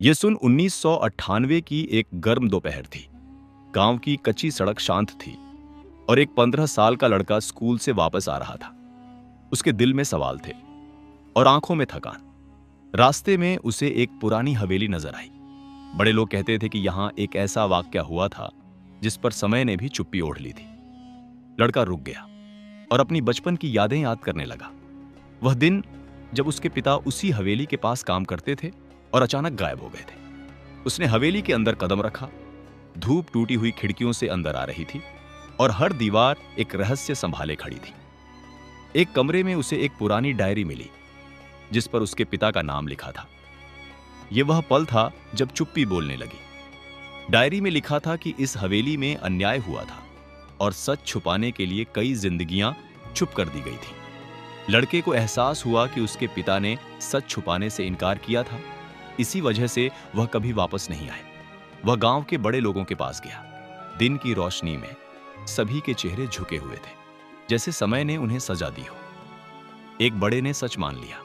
ये सुन 1998 की एक गर्म दोपहर थी। गांव की कच्ची सड़क शांत थी और एक 15 साल का लड़का स्कूल से वापस आ रहा था। उसके दिल में सवाल थे और आंखों में थकान। रास्ते में उसे एक पुरानी हवेली नजर आई। बड़े लोग कहते थे कि यहाँ एक ऐसा वाक्या हुआ था जिस पर समय ने भी चुप्पी ओढ़ ली थी। लड़का रुक गया और अपनी बचपन की यादें याद करने लगा। वह दिन जब उसके पिता उसी हवेली के पास काम करते थे और अचानक गायब हो गए थे। उसने हवेली के अंदर कदम रखा। धूप टूटी हुई खिड़कियों से अंदर आ रही थी और हर दीवार एक रहस्य संभाले खड़ी थी। एक कमरे में उसे एक पुरानी डायरी मिली जिस पर उसके पिता का नाम लिखा था। यह वह पल था जब चुप्पी बोलने लगी। डायरी में लिखा था कि इस हवेली में अन्याय हुआ था और सच छुपाने के लिए कई जिंदगियां चुप कर दी गई थी। लड़के को एहसास हुआ कि उसके पिता ने सच छुपाने से इनकार किया था। इसी वजह से वह कभी वापस नहीं आए। वह गांव के बड़े लोगों के पास गया। दिन की रोशनी में सभी के चेहरे झुके हुए थे, जैसे समय ने उन्हें सजा दी हो। एक बड़े ने सच मान लिया।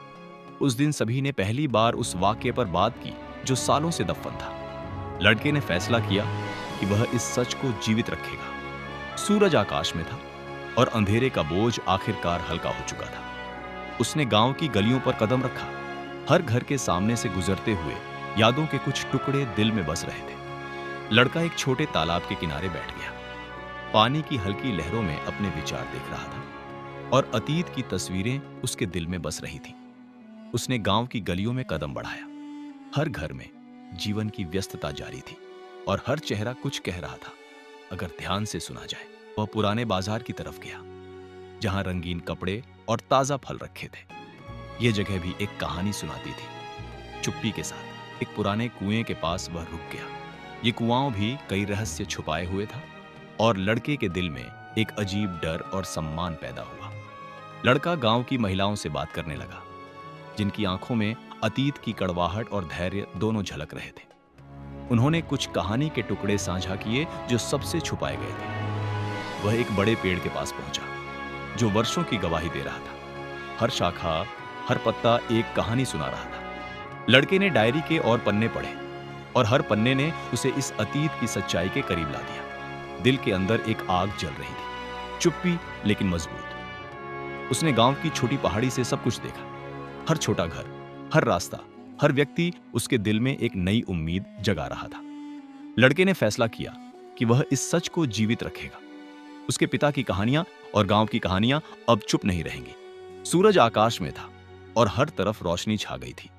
उस दिन सभी ने पहली बार उस वाक्य पर बात की जो सालों से दफन था। लड़के ने फैसला किया कि वह इस सच को जीवित रखेगा। सूरज आकाश में था और अंधेरे का बोझ आखिरकार हल्का हो चुका था। उसने गांव की गलियों पर कदम रखा। हर घर के सामने से गुजरते हुए यादों के कुछ टुकड़े दिल में बस रहे थे। लड़का एक छोटे तालाब के किनारे बैठ गया। पानी की हल्की लहरों में अपने विचार देख रहा था और अतीत की तस्वीरें उसके दिल में बस रही थीं। उसने गांव की गलियों में कदम बढ़ाया। हर घर में जीवन की व्यस्तता जारी थी और हर चेहरा कुछ कह रहा था अगर ध्यान से सुना जाए। वह पुराने बाजार की तरफ गया जहां रंगीन कपड़े और ताजा फल रखे थे। यह जगह भी एक कहानी सुनाती थी। चुप्पी के साथ एक पुराने कुएं के पास वह रुक गया। ये कुआं भी कई रहस्य छुपाए हुए था और लड़के के दिल में एक अजीब डर और सम्मान पैदा हुआ। लड़का गांव की महिलाओं से बात करने लगा जिनकी आंखों में अतीत की कड़वाहट और धैर्य दोनों झलक रहे थे। उन्होंने कुछ कहानी के टुकड़े साझा किए जो सबसे छुपाए गए थे। वह एक बड़े पेड़ के पास पहुंचा जो वर्षों की गवाही दे रहा था। हर शाखा, हर पत्ता एक कहानी सुना रहा था। लड़के ने डायरी के और पन्ने पढ़े और हर पन्ने ने उसे इस अतीत की सच्चाई के करीब ला दिया। दिल के अंदर एक आग जल रही थी, चुप्पी लेकिन मजबूत। उसने गांव की छोटी पहाड़ी से सब कुछ देखा। हर छोटा घर, हर रास्ता, हर व्यक्ति उसके दिल में एक नई उम्मीद जगा रहा था। लड़के ने फैसला किया कि वह इस सच को जीवित रखेगा। उसके पिता की कहानियां और गांव की कहानियां अब चुप नहीं रहेंगी। सूरज आकाश में था और हर तरफ रोशनी छा गई थी।